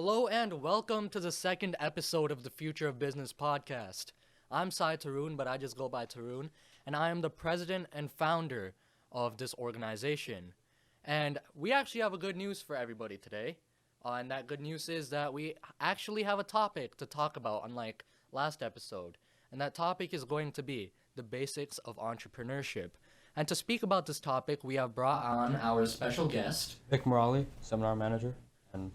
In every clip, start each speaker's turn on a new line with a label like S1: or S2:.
S1: Hello and welcome to the second episode of the Future of Business podcast. I'm Sai Tarun, but I just go by Tarun, and I am the president and founder of this organization. And we actually have a good news for everybody today. And that good news is that we actually have a topic to talk about, unlike last episode. And that topic is going to be the basics of entrepreneurship. And to speak about this topic, we have brought on our special guest.
S2: Vic Morali, seminar manager, and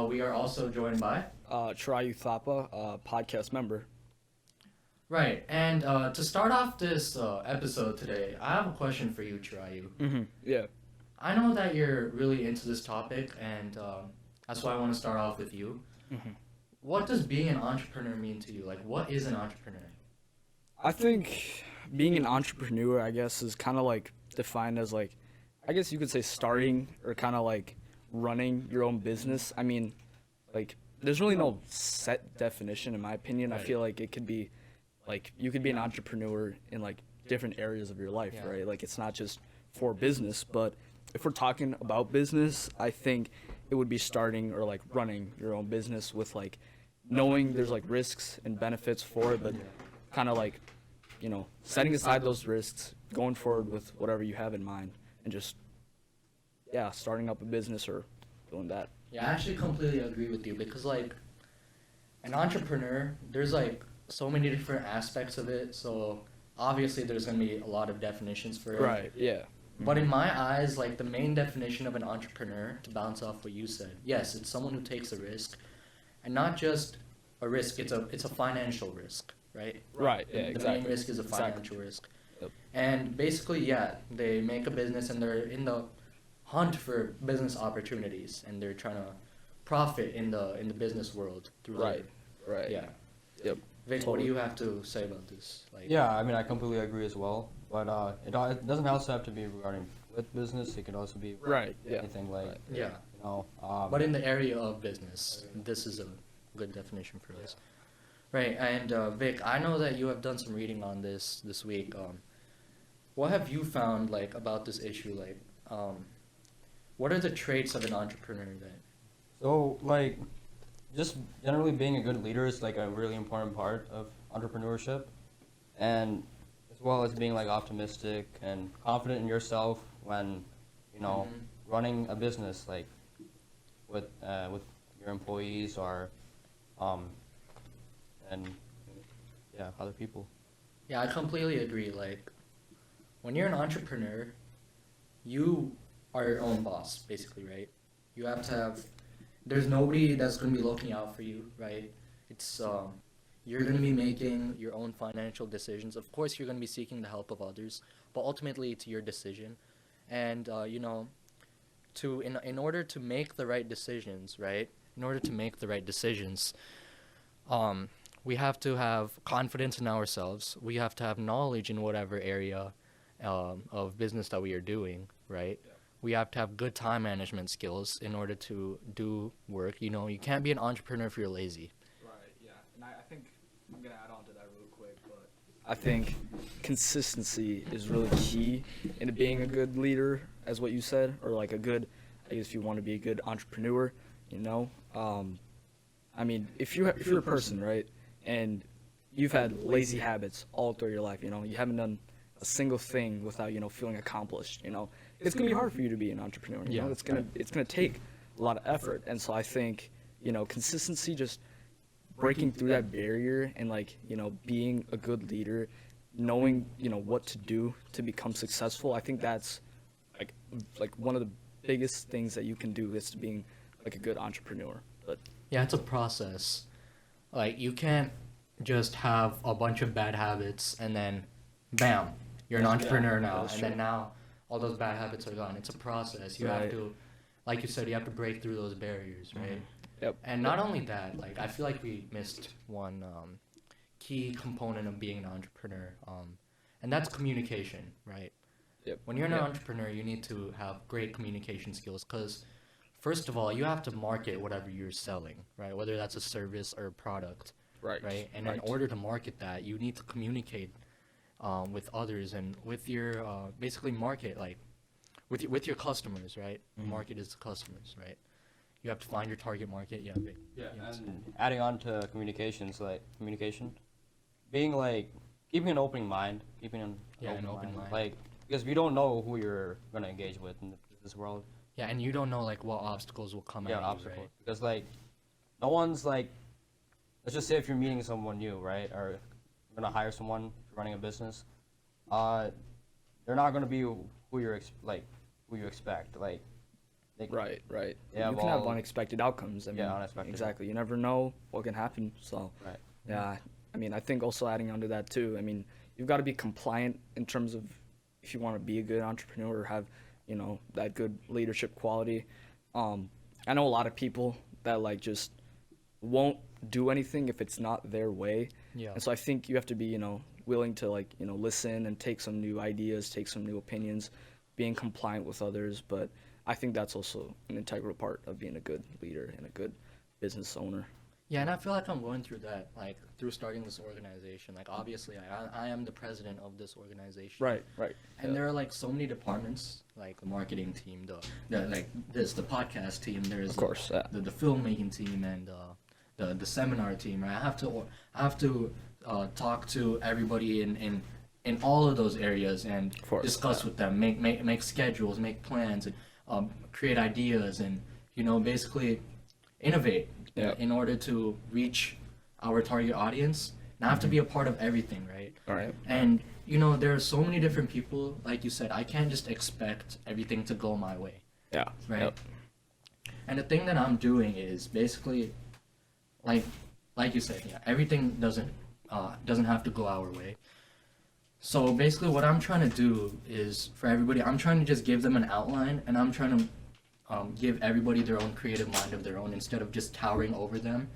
S1: We are also joined by...
S3: Chirayu Thapa, podcast member.
S1: Right, and to start off this episode today, I have a question for you, Chirayu.
S3: Yeah.
S1: I know that you're really into this topic, and that's why I want to start off with you. What does being an entrepreneur mean to you? Like, what is an entrepreneur?
S3: I think being an entrepreneur, I guess, is kind of like defined as like, I guess you could say starting or kind of like running your own business. I mean, like, there's really no set definition, in my opinion. I feel like it could be, like, you could be an entrepreneur in, like, different areas of your life, right? Like, it's not just for business, but if we're talking about business, I think it would be starting or, like, running your own business with, like, knowing there's, like, risks and benefits for it, but kind of, like, you know, setting aside those risks, going forward with whatever you have in mind, and just, yeah, starting up a business or doing that.
S1: Yeah, I actually completely agree with you because, like, an entrepreneur, there's, like, so many different aspects of it. So, obviously, there's going to be a lot of definitions for it.
S3: Right, yeah.
S1: But in my eyes, like, the main definition of an entrepreneur, to bounce off what you said, yes, it's someone who takes a risk. And not just a risk, it's a financial risk, right?
S3: Right, yeah, exactly.
S1: The main risk is a financial risk.
S3: Yep.
S1: And basically, yeah, they make a business and they're in the hunt for business opportunities, and they're trying to profit in the business world through
S3: Right, right.
S1: Yeah.
S3: Yep.
S1: Vic,
S3: Totally.
S1: what do you have to say about this? Like,
S2: yeah, I mean, I completely agree as well. But it doesn't also have to be regarding with business. It could also be
S3: Right, yeah.
S2: anything like,
S3: Right.
S1: yeah.
S2: you know.
S1: But in the area of business, this is a good definition for us. Right, and Vic, I know that you have done some reading on this week. What have you found, like, about this issue? Like, what are the traits of an entrepreneur that...
S2: So, like, just generally being a good leader is like a really important part of entrepreneurship, and as well as being like optimistic and confident in yourself when, you know, running a business, like with your employees or and yeah, other people.
S1: Yeah, I completely agree. Like, when you're an entrepreneur, you are your own boss, basically, right? You have to have... There's nobody that's going to be looking out for you, right? It's you're going to be making your own financial decisions. Of course, you're going to be seeking the help of others, but ultimately, it's your decision. And you know, in order to make the right decisions, right? In order to make the right decisions, we have to have confidence in ourselves. We have to have knowledge in whatever area of business that we are doing, right? Yeah. We have to have good time management skills in order to do work. You know, you can't be an entrepreneur if you're lazy.
S3: Right, yeah. And I think I'm going to add on to that real quick, but I think consistency is really key in being a good leader, as what you said, or like a good, I guess if you want to be a good entrepreneur, you know. I mean, if you're a person, right, and you've had lazy habits all through your life, you know, you haven't done a single thing without, you know, feeling accomplished, you know, it's going to be hard for you to be an entrepreneur. You know, it's going to take a lot of effort. And so I think, you know, consistency, just breaking through that barrier and, like, you know, being a good leader, knowing, you know, what to do to become successful. I think that's like one of the biggest things that you can do is to being like a good entrepreneur. But
S1: yeah, it's a process. Like, you can't just have a bunch of bad habits and then bam, you're an entrepreneur now, and then now all those bad habits are gone. It's a process. You have to, like you said, you have to break through those barriers, right?
S3: Yep.
S1: And not only that, like, I feel like we missed one key component of being an entrepreneur, and that's communication, right?
S3: Yep.
S1: When you're an entrepreneur, you need to have great communication skills because, first of all, you have to market whatever you're selling, right? Whether that's a service or a product, right? And in order to market that, you need to communicate with others and with your basically market, like with your customers, right? Market is the customers, right? You have to find your target market. Yeah.
S2: And adding on to communications, like communication, being like keeping an open mind, an open mind, like because we don't know who you're gonna engage with in this world.
S1: Yeah, and you don't know like what obstacles will come at you, right?
S2: Because like no one's like, let's just say if you're meeting someone new, right, or you're gonna hire someone for running a business, they're not gonna be who who you expect, like.
S3: Right.
S2: Yeah,
S3: you can have unexpected outcomes. I mean,
S2: unexpected.
S3: Exactly. You never know what can happen. So,
S2: Right.
S3: yeah. I mean, I think also adding on to that too. I mean, you've got to be compliant in terms of if you want to be a good entrepreneur or have, that good leadership quality. I know a lot of people that like just won't do anything if it's not their way.
S1: Yeah.
S3: And so I think you have to be, willing to like, listen and take some new ideas, take some new opinions, being compliant with others. But I think that's also an integral part of being a good leader and a good business owner.
S1: Yeah, and I feel like I'm going through that, like through starting this organization. Like obviously, I am the president of this organization.
S3: Right.
S1: And there are like so many departments, like the marketing team, the podcast team. There's
S3: Of course,
S1: the filmmaking team and the seminar team. Right? I have to talk to everybody in all of those areas and discuss with them, make schedules, make plans, and create ideas, and basically innovate in order to reach our target audience. And I have to be a part of everything, right?
S3: All right.
S1: And there are so many different people. Like you said, I can't just expect everything to go my way.
S3: Yeah.
S1: Right.
S3: Yep.
S1: And the thing that I'm doing is basically, like you said, everything doesn't have to go our way. So basically, what I'm trying to do is for everybody, I'm trying to just give them an outline, and I'm trying to give everybody their own creative mind of their own instead of just towering over them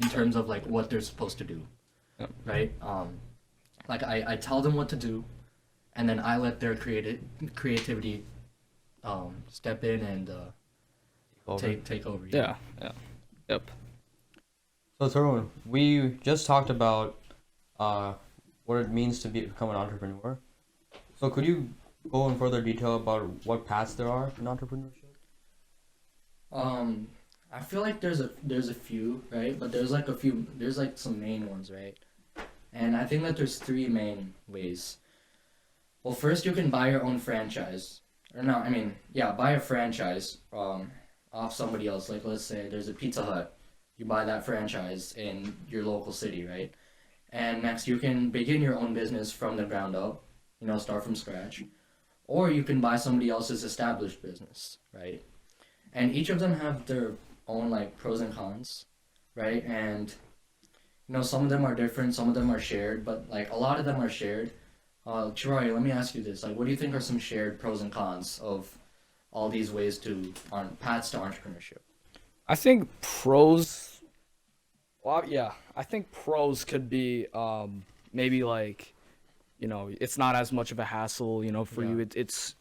S1: in terms of like what they're supposed to do.
S3: Yep.
S1: Right? Like I tell them what to do, and then I let their creativity step in and take over.
S3: Yeah. Yep.
S2: So Tarun, we just talked about what it means to become an entrepreneur. So could you go in further detail about what paths there are in entrepreneurship?
S1: I feel like there's a few, right? But there's like some main ones, right? And I think that there's three main ways. Well, first you can buy your own franchise. Buy a franchise off somebody else. Like let's say there's a Pizza Hut. You buy that franchise in your local city, right? And next you can begin your own business from the ground up, start from scratch. Or you can buy somebody else's established business, right? And each of them have their own like pros and cons, right? And some of them are different, some of them are shared, but like a lot of them are shared. Troy, let me ask you this: like, what do you think are some shared pros and cons of all these ways paths to entrepreneurship?
S3: I think pros. Well, yeah, I think pros could be maybe like, it's not as much of a hassle, for you. It's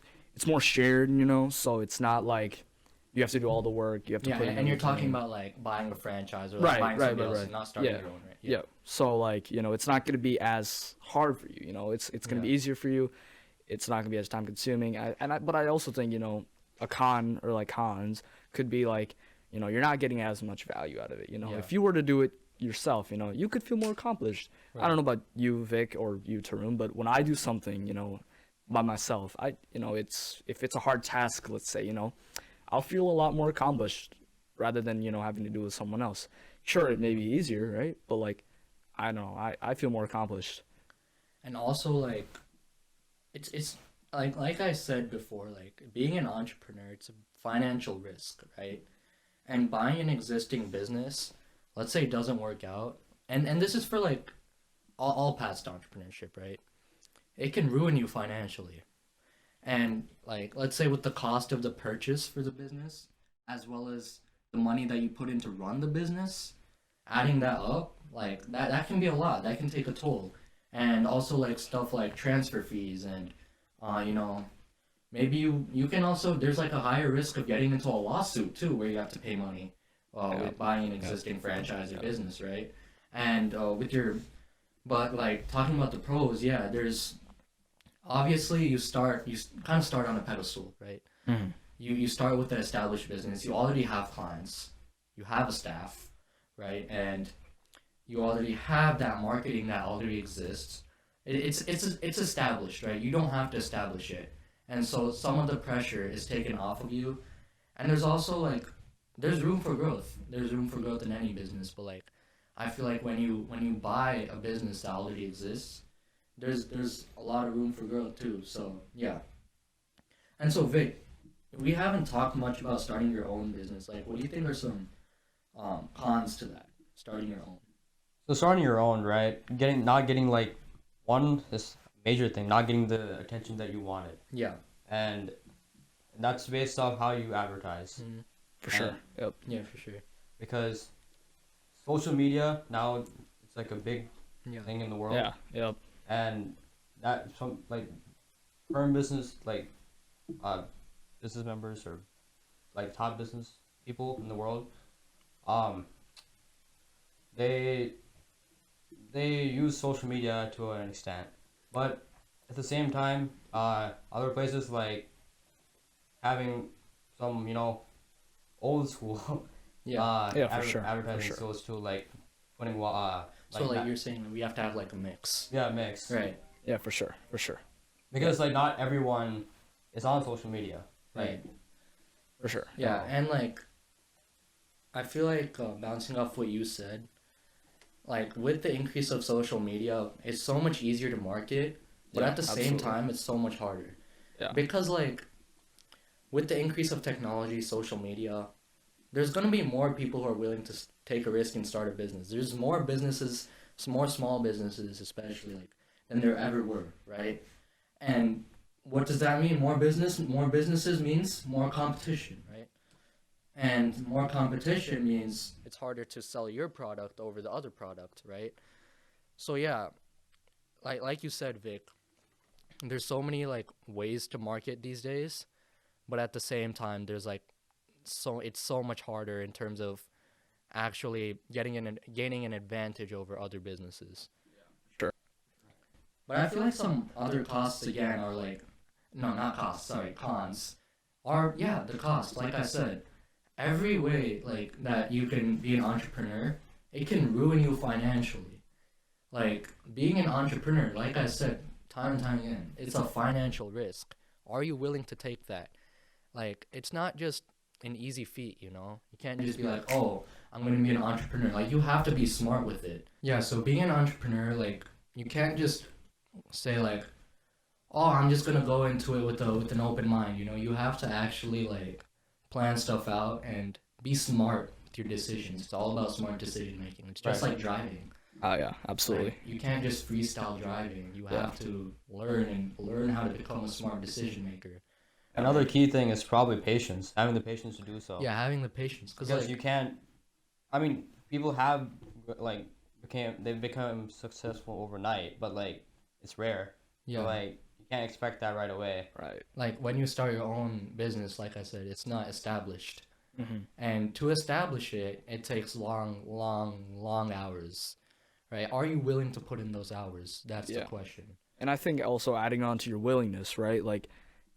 S3: more shared, so it's not like you have to do all the work. You have to put in
S1: and you're talking
S3: everything.
S1: about like buying a franchise or like buying somebody else and not starting your own, right?
S3: Yeah. So like, it's not going to be as hard for you. It's going to be easier for you. It's not going to be as time consuming. But I also think, a con or like cons could be like, you're not getting as much value out of it. If you were to do it yourself, you could feel more accomplished. Right. I don't know about you, Vic, or you, Tarun, but when I do something, by myself, if it's a hard task, let's say, I'll feel a lot more accomplished rather than, having to do it with someone else. Sure, it may be easier, right? But like, I don't know, I feel more accomplished.
S1: And also like, it's like I said before, like being an entrepreneur, it's a financial risk, right? And buying an existing business, let's say it doesn't work out, and this is for like all paths to entrepreneurship, right? It can ruin you financially. And like, let's say with the cost of the purchase for the business, as well as the money that you put in to run the business, adding that up, like that can be a lot. That can take a toll. And also like stuff like transfer fees and, maybe you can also, there's like a higher risk of getting into a lawsuit too, where you have to pay money with buying an existing franchise or business, right? And but like talking about the pros, there's, obviously you kind of start on a pedestal, right?
S3: Mm-hmm.
S1: you start with an established business. You already have clients. You have a staff, right? And you already have that marketing that already exists. It's established, right? You don't have to establish it, and so some of the pressure is taken off of you. And there's also like there's room for growth. There's room for growth in any business, but like I feel like when you buy a business that already exists, there's a lot of room for growth too. So yeah. And so Vic, we haven't talked much about starting your own business. Like, what do you think are some cons to that? Starting your own.
S2: So starting your own, right? Not getting like one this major thing, not getting the attention that you wanted,
S1: Yeah.
S2: and that's based off how you advertise.
S1: Mm-hmm.
S3: For sure.
S2: And
S3: Yep.
S1: Yeah, for sure.
S2: because social media now it's like a big
S1: Yeah.
S2: thing in the world,
S3: Yeah. Yep.
S2: and that some like current business like uh business members or like top business people in the world, um they use social media to an extent, but at the same time, other places like having some old school
S1: Yeah.
S3: Yeah, for sure, for
S2: advertising
S3: sure.
S2: skills too, like putting
S1: So like
S2: that-
S1: you're saying we have to have like a mix.
S2: yeah, mix,
S1: Right.
S3: Yeah, for sure. For sure.
S2: because like not everyone is on social media,
S1: Right.
S3: For sure.
S1: Yeah, and like I feel like bouncing off what you said, like with the increase of social media, it's so much easier to market, but
S3: Yeah,
S1: at the same
S3: absolutely.
S1: time, it's so much harder.
S3: Yeah.
S1: Because like with the increase of technology, social media, there's gonna be more people who are willing to take a risk and start a business. There's more businesses, more small businesses, especially like than there ever were, right? And what does that mean? More businesses means more competition, right? And more competition means it's harder to sell your product over the other product, right? So yeah, like you said, Vic, there's so many like ways to market these days, but at the same time there's like it's so much harder in terms of actually gaining an advantage over other businesses.
S3: Sure.
S1: But I feel like some other costs again are like no, not costs, sorry, cons are yeah, the cost. Like I said, every way like that you can be an entrepreneur, it can ruin you financially. Like being an entrepreneur, like I said, time and time again, it's a financial risk. Are you willing to take that? Like it's not just an easy feat, you know? You can't just be like, oh, I'm gonna be an entrepreneur. Like you have to be smart with it. Yeah, so being an entrepreneur, like you can't just say like, oh, I'm just gonna go into it with an open mind, you know? You have to actually like plan stuff out and be smart with your decisions. It's all about smart decision making. It's just
S2: Right.
S1: like driving.
S3: Oh yeah, absolutely.
S1: Like, you can't just freestyle driving. You have to learn how to become a smart decision maker.
S2: Another key thing is probably patience, having the patience to do so.
S1: Yeah, having the patience,
S2: Because
S1: like,
S2: you can't. I mean, people have like they've become successful overnight, but like it's rare.
S1: yeah,
S2: So, like you can't expect that right away.
S3: Right.
S1: like when you start your own business, like I said, it's not established,
S3: Mm-hmm.
S1: and to establish it, it takes long hours, right? Are you willing to put in those hours? That's the
S3: Yeah.
S1: question.
S3: And I think also adding on to your willingness, right? Like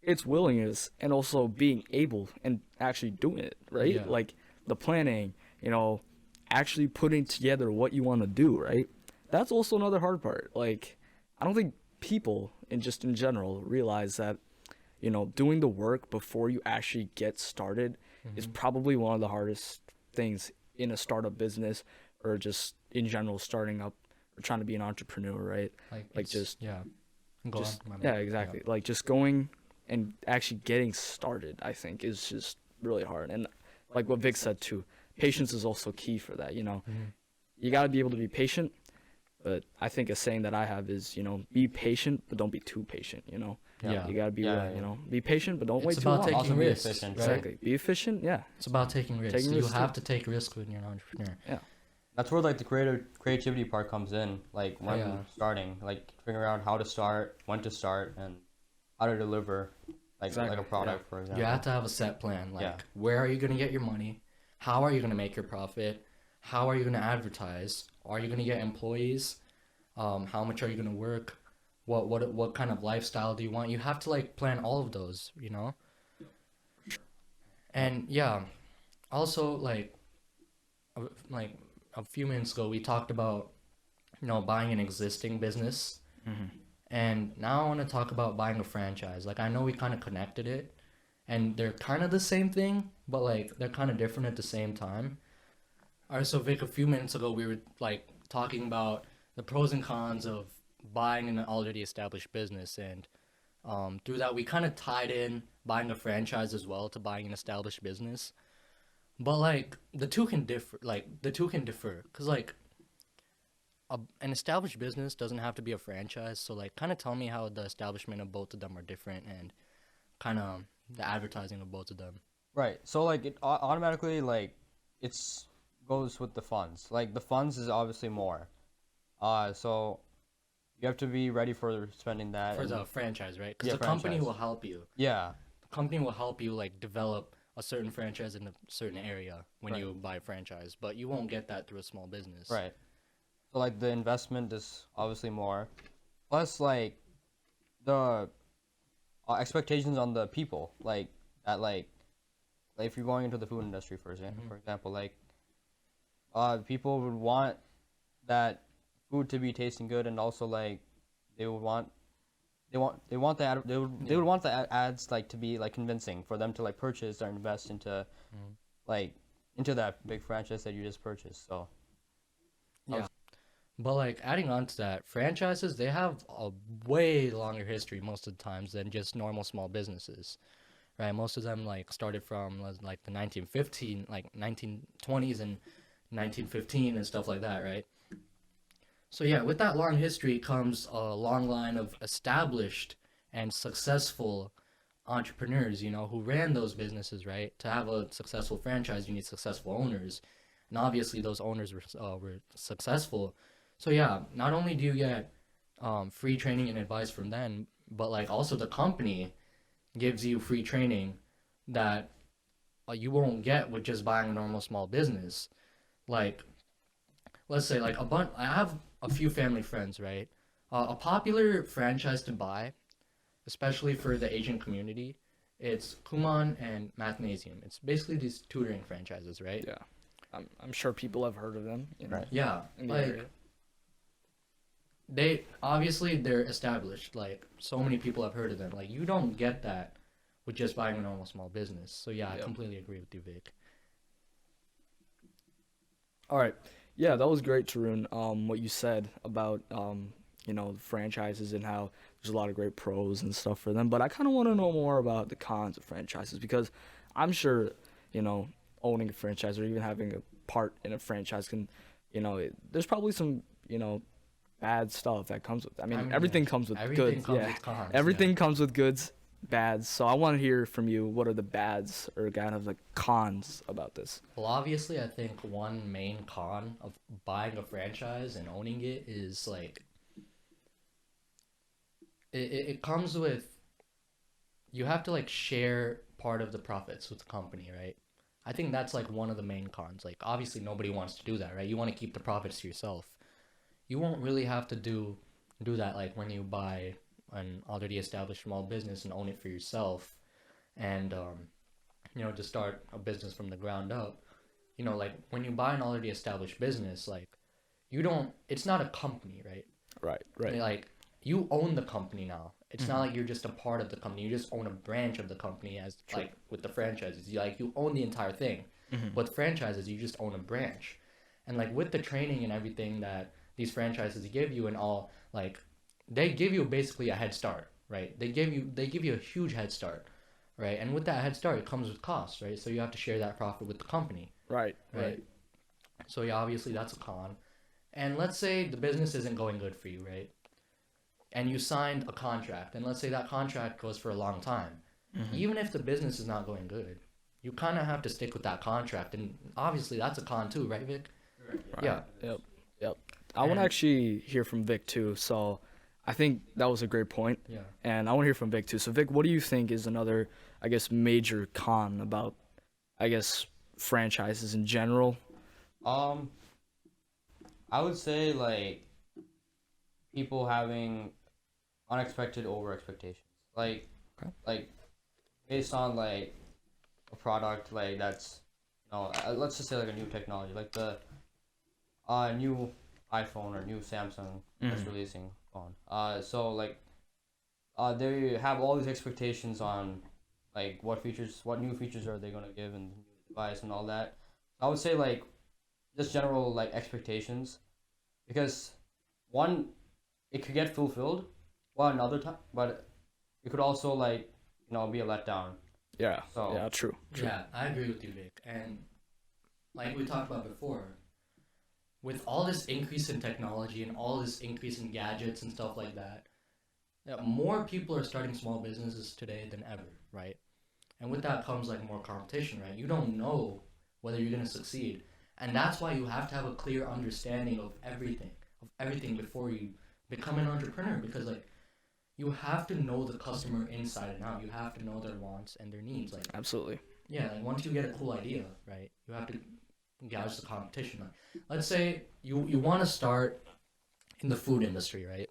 S3: it's willingness and also being able and actually doing it, right?
S1: Yeah.
S3: Like the planning, actually putting together what you want to do, right? That's also another hard part. Like I don't think people in general realize that, doing the work before you actually get started is probably one of the hardest things in a startup business or just in general starting up or trying to be an entrepreneur, right?
S1: Like
S3: Like,
S1: it's-
S3: just-
S1: yeah, go
S3: just
S1: on. my bad.
S3: yeah, exactly. Like just going and actually getting started, I think is just really hard. And like what Vic said too, patience is also key for that.
S1: Mhm.
S3: You got to be able to be patient. But I think a saying that I have is, be patient, but don't be too patient.
S1: Yeah.
S3: You got to be,
S2: Yeah,
S3: willing,
S2: yeah.
S3: Be patient, but don't
S1: It's
S3: wait too
S1: about
S3: long.
S1: taking
S2: Also be
S1: risks,
S2: efficient,
S1: right?
S3: Exactly. Be efficient. Yeah.
S1: It's about taking risks.
S3: Taking
S1: You
S3: risks
S1: have
S3: too.
S1: to take risks when you're an entrepreneur.
S2: That's where like the creativity part comes in. Like when
S1: Yeah.
S2: starting, like figuring out how to start, when to start, and how to deliver, like
S3: Exactly,
S2: a product, for example.
S1: You have to have a set plan. Like,
S2: Yeah.
S1: where are you going to get your money? How are you going to make your profit? How are you going to advertise? Are you going to get employees? How much are you going to work? What kind of lifestyle do you want? You have to like plan all of those, And yeah, also like a few minutes ago we talked about buying an existing business,
S3: Hmm.
S1: and now I want to talk about buying a franchise. Like I know we kind of connected it, and they're kind of the same thing, but like they're kind of different at the same time. All right, so Vic, a few minutes ago we were like talking about the pros and cons of buying an already established business, and through that we kind of tied in buying a franchise as well to buying an established business. But like the two can differ, because like an established business doesn't have to be a franchise. So like, kind of tell me how the establishment of both of them are different, and kind of the advertising of both of them.
S2: Right. So like it automatically like it's goes with the funds. Like the funds is obviously more. So you have to be ready for spending that.
S1: For
S2: And,
S1: the franchise, right? Because
S2: yeah,
S1: the company
S2: franchise.
S1: will help you.
S2: Yeah.
S1: The company will help you like develop a certain franchise in a certain area when
S2: Right.
S1: you buy a franchise, but you won't get that through a small business.
S2: Right. So like the investment is obviously more. Plus like the expectations on the people like that like if you're going into the food industry for example like people would want that food to be tasting good, and also like they would want they want the they would want the ads like to be like convincing for them to like purchase or invest into like into that big franchise that you just purchased. So
S1: Yeah. But like adding on to that, franchises they have a way longer history most of the times than just normal small businesses, right? Most of them like started from like the 1915, like 1920s and 1915 and stuff like that, right? So yeah, with that long history comes a long line of established and successful entrepreneurs, who ran those businesses, right? To have a successful franchise, you need successful owners. And obviously those owners were successful. So yeah, not only do you get free training and advice from them, but like also the company gives you free training that you won't get with just buying a normal small business. Like let's say like I have a few family friends, right? A popular franchise to buy, especially for the Asian community, it's Kumon and Mathnasium. It's basically these tutoring franchises, right?
S3: Yeah, I'm sure people have heard of them.
S2: right.
S1: Yeah,
S3: In the
S1: like
S3: area.
S1: they're established. Like so many people have heard of them. Like you don't get that with just buying a normal small business. So yeah, I
S3: Yep.
S1: completely agree with you, Vic.
S3: All right. Yeah, that was great, Tarun. What you said about franchises and how there's a lot of great pros and stuff for them. But I kind of want to know more about the cons of franchises, because I'm sure, you know, owning a franchise or even having a part in a franchise can, there's probably some, bad stuff that comes with. I mean,
S1: I mean,
S3: everything
S1: yeah,
S3: comes with
S1: everything
S3: goods.
S1: comes
S3: Yeah,
S1: with cons.
S3: everything comes with goods, bads. So I want to hear from you. What are the bads or kind of like cons about this?
S1: Well, obviously, I think one main con of buying a franchise and owning it is like it comes with you have to like share part of the profits with the company, right? I think that's like one of the main cons. Like obviously nobody wants to do that, right? You want to keep the profits to yourself. You won't really have to do that like when you buy an already established small business and own it for yourself, and to start a business from the ground up. Like when you buy an already established business, like you don't it's not a company, right?
S3: Right, right.
S1: Like you own the company now. It's not like you're just a part of the company. You just own a branch of the company, as
S3: True.
S1: like with the franchises. You own the entire thing. With franchises, you just own a branch. And like with the training and everything that these franchises give you and all, like they give you basically a head start, right? They give you a huge head start, right? And with that head start, it comes with costs, right? So you have to share that profit with the company,
S3: Right,
S1: right?
S3: right.
S1: So yeah, obviously that's a con. And let's say the business isn't going good for you, right? And you signed a contract, and let's say that contract goes for a long time. Even if the business is not going good, you kind of have to stick with that contract, and obviously that's a con too, right, Vic?
S3: Right.
S1: Yeah.
S3: Yep. Yep. I want to
S1: And-
S3: actually hear from Vic too. So I think that was a great point.
S1: Yeah.
S3: And I want to hear from Vic too. So Vic, what do you think is another, I guess, major con about, I guess, franchises in general?
S2: Um, I would say like people having unexpected over expectations. Like
S3: Okay.
S2: like based on like a product like that's, let's just say like a new technology, like the new iPhone or new Samsung that's releasing phone. So like they have all these expectations on like what new features are they gonna give in the new device and all that. I would say like just general like expectations, because one, it could get fulfilled while another time, but it could also like be a letdown.
S3: Yeah.
S2: So
S3: Yeah. True.
S1: Yeah, I agree with you, Vic. And like we talked about before, with all this increase in technology and all this increase in gadgets and stuff like that, more people are starting small businesses today than ever, right? And with that comes like more competition, right? You don't know whether you're gonna succeed, and that's why you have to have a clear understanding of everything before you become an entrepreneur. Because like you have to know the customer inside and out. You have to know their wants and their needs. Like
S3: Absolutely.
S1: yeah, like once you get a cool idea, right? You have to gouge the competition. Like, let's say you want to start in the food industry, right?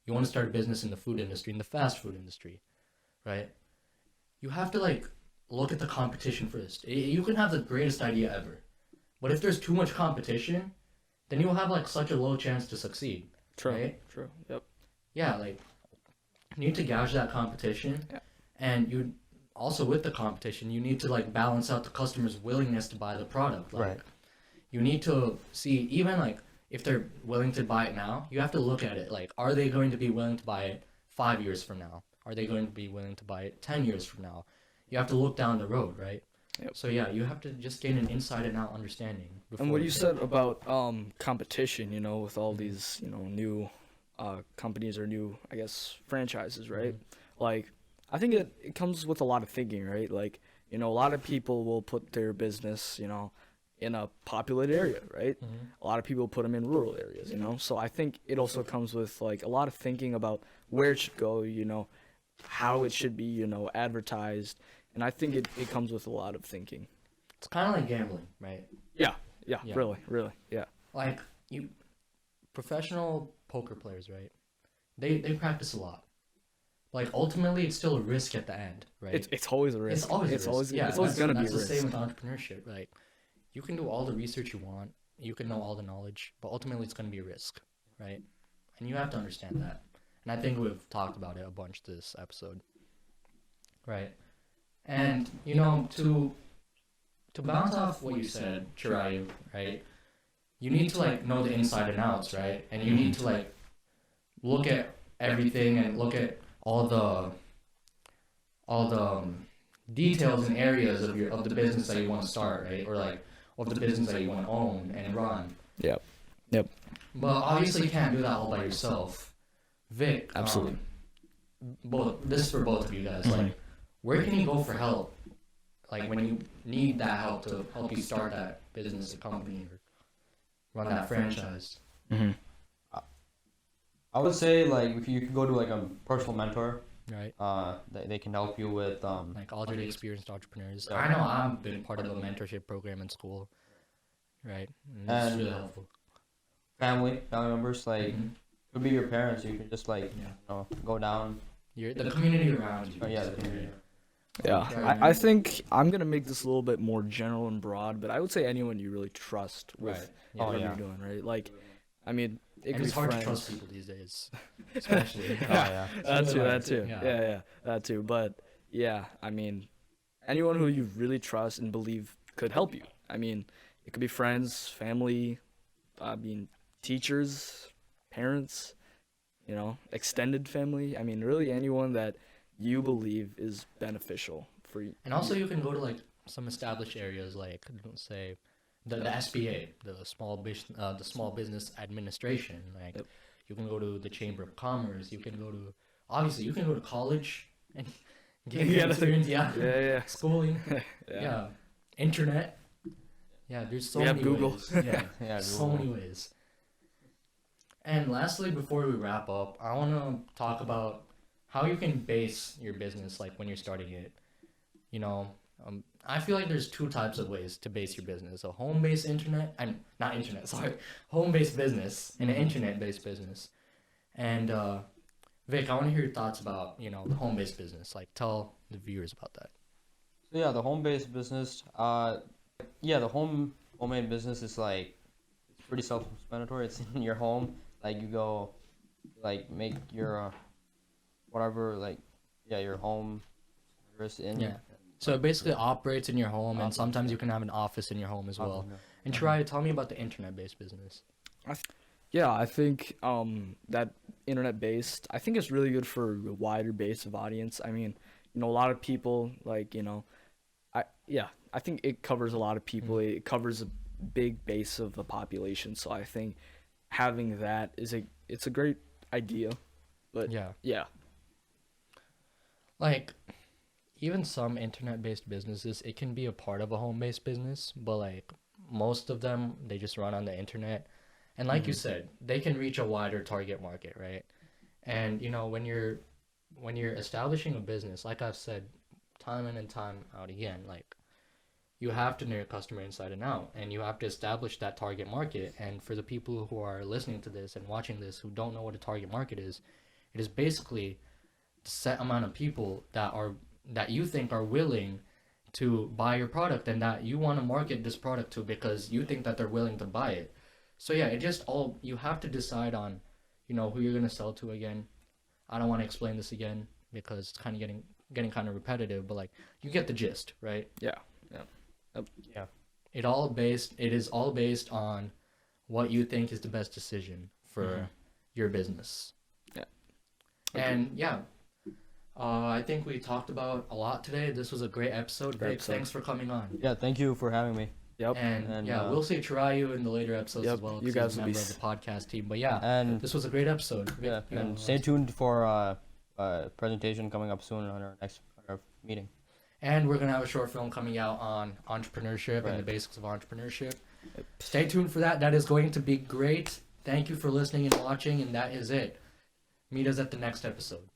S1: You want to start a business in the food industry, in the fast food industry, right? You have to like look at the competition first. You can have the greatest idea ever, but if there's too much competition, then you'll have like such a low chance to succeed.
S3: True.
S1: Right?
S3: True. Yep.
S1: Yeah, like you need to gouge that competition,
S3: Yeah.
S1: and you also with the competition, you need to like balance out the customer's willingness to buy the product. Like,
S2: right.
S1: you need to see even like if they're willing to buy it now, you have to look at it like, are they going to be willing to buy it 5 years from now? Are they going to be willing to buy it 10 years from now? You have to look down the road, right?
S3: Yep.
S1: So yeah, you have to just gain an inside and out understanding.
S3: And what you said about competition, with all these, new companies or new, I guess, franchises, right? Like, I think it comes with a lot of thinking, right? Like, a lot of people will put their business, in a populated area, right? A lot of people put them in rural areas, So I think it also comes with like a lot of thinking about where it should go, how it should be, advertised. And I think it comes with a lot of thinking.
S1: It's kind of like gambling, right?
S3: Yeah,
S1: Yeah.
S3: really, yeah.
S1: Like professional poker players, right? They practice a lot. Like ultimately, it's still a risk at the end, right?
S3: It's always a risk.
S1: It's always a risk. Yeah,
S3: it's always gonna be a
S1: risk. That's the
S3: risk.
S1: same with entrepreneurship. Like you can do all the research you want, you can know all the knowledge, but ultimately it's going to be a risk, right? And you have to understand that. And I think we've talked about it a bunch this episode, right? And to bounce off what you said, Chirayu, right? You need to like know the inside and outs, right? And you need to like look at everything and look at all the details and areas of the business that you want to start, right? Or like of the business that you want to own and run.
S3: Yep.
S1: But obviously you can't do that all by yourself. Vic,
S3: Absolutely.
S1: This is for both of you guys. Like, where can you go for help? Like when you need that help to help you start that business, or company, or run that franchise.
S2: I would say like if you could go to like a personal mentor,
S1: Right.
S2: they can help you with
S1: Like already experienced entrepreneurs.
S2: Yeah.
S1: I know I've been part of a mentorship program in school. Right. And it's
S2: And-
S1: really helpful.
S2: family members. Like
S1: Mhm.
S2: could be your parents. You can just like
S1: Yeah.
S2: go down.
S1: The community around you.
S2: Oh, yeah, the community.
S3: Yeah,
S1: Right.
S3: I think I'm gonna make this a little bit more general and broad, but I would say anyone you really trust with
S1: Right.
S3: whatever
S2: yeah.
S3: you're doing, right? Like, I mean, it
S1: And
S3: could
S1: it's
S3: be
S1: hard
S3: friends.
S1: to trust people these days, especially.
S2: Yeah.
S3: That too,
S1: Really
S3: that too.
S1: hard,
S3: Yeah, that too. But yeah, I mean, anyone who you really trust and believe could help you. I mean, it could be friends, family, I mean, teachers, parents, extended family. I mean, really anyone that you believe is beneficial for you.
S1: And also, you can go to like some established areas, like let's say the SBA, the Small Business Administration. Like
S3: Yep.
S1: you can go to the Chamber of Commerce. You can go to you can go to college and get
S3: Yeah,
S1: experience. Yeah,
S3: Yeah.
S1: schooling. Yeah. Internet. Yeah, there's so
S3: We have
S1: many
S3: Google.
S1: ways. Yeah,
S2: Yeah,
S1: so
S2: Google.
S1: many ways. And lastly, before we wrap up, I want to talk about how you can base your business, like when you're starting it. I feel like there's two types of ways to base your business: a home-based internet, and not internet, sorry, home-based business and an internet-based business. And Vic, I want to hear your thoughts about the home-based business. Like, tell the viewers about that.
S2: So yeah, the home-based business. Yeah, the homemade business is like it's pretty self-explanatory. It's in your home. Like you go, like make your whatever like yeah your home address in.
S1: Yeah. So it basically operates in your home, and
S2: Operates,
S1: sometimes
S2: yeah.
S1: you can have an office in your home as well.
S2: Yeah.
S1: And Shirai, tell me about the internet-based business.
S3: Yeah, I think that internet based, I think it's really good for a wider base of audience. I mean, a lot of people like, I think it covers a lot of people. It covers a big base of the population. So I think having that it's a great idea. But
S1: Yeah.
S3: yeah,
S1: Like, even some internet-based businesses, it can be a part of a home-based business, but like most of them, they just run on the internet. And like you said, they can reach a wider target market, right? And when you're establishing a business, like I've said time in and time out again, like you have to know your customer inside and out, and you have to establish that target market. And for the people who are listening to this and watching this who don't know what a target market is, it is basically the set amount of people that you think are willing to buy your product and that you want to market this product to because you think that they're willing to buy it. So yeah, it just all you have to decide on, who you're gonna sell to again. I don't want to explain this again because it's kind of getting kind of repetitive, but like you get the gist, right?
S3: yeah.
S1: Yeah. It is all based on what you think is the best decision for your business.
S3: Yeah.
S1: And yeah, I think we talked about a lot today. This was a great episode.
S3: Great
S1: Vic,
S3: episode.
S1: thanks for coming on.
S2: Yeah, thank you for having me.
S3: Yep.
S1: And
S2: And,
S1: yeah, we'll see Chirayu in the later episodes
S3: Yep,
S1: as well. 'cause
S3: you
S1: he's
S3: guys
S1: a
S3: will be
S1: member of the podcast team. But yeah,
S2: And
S1: this was a great episode. Vic,
S2: yeah,
S1: you
S2: and
S1: know,
S2: stay tuned for presentation coming up soon on our next meeting.
S1: And we're gonna have a short film coming out on entrepreneurship and the
S2: Right.
S1: basics of entrepreneurship. Stay tuned for that. That is going to be great. Thank you for listening and watching, and that is it. Meet us at the next episode.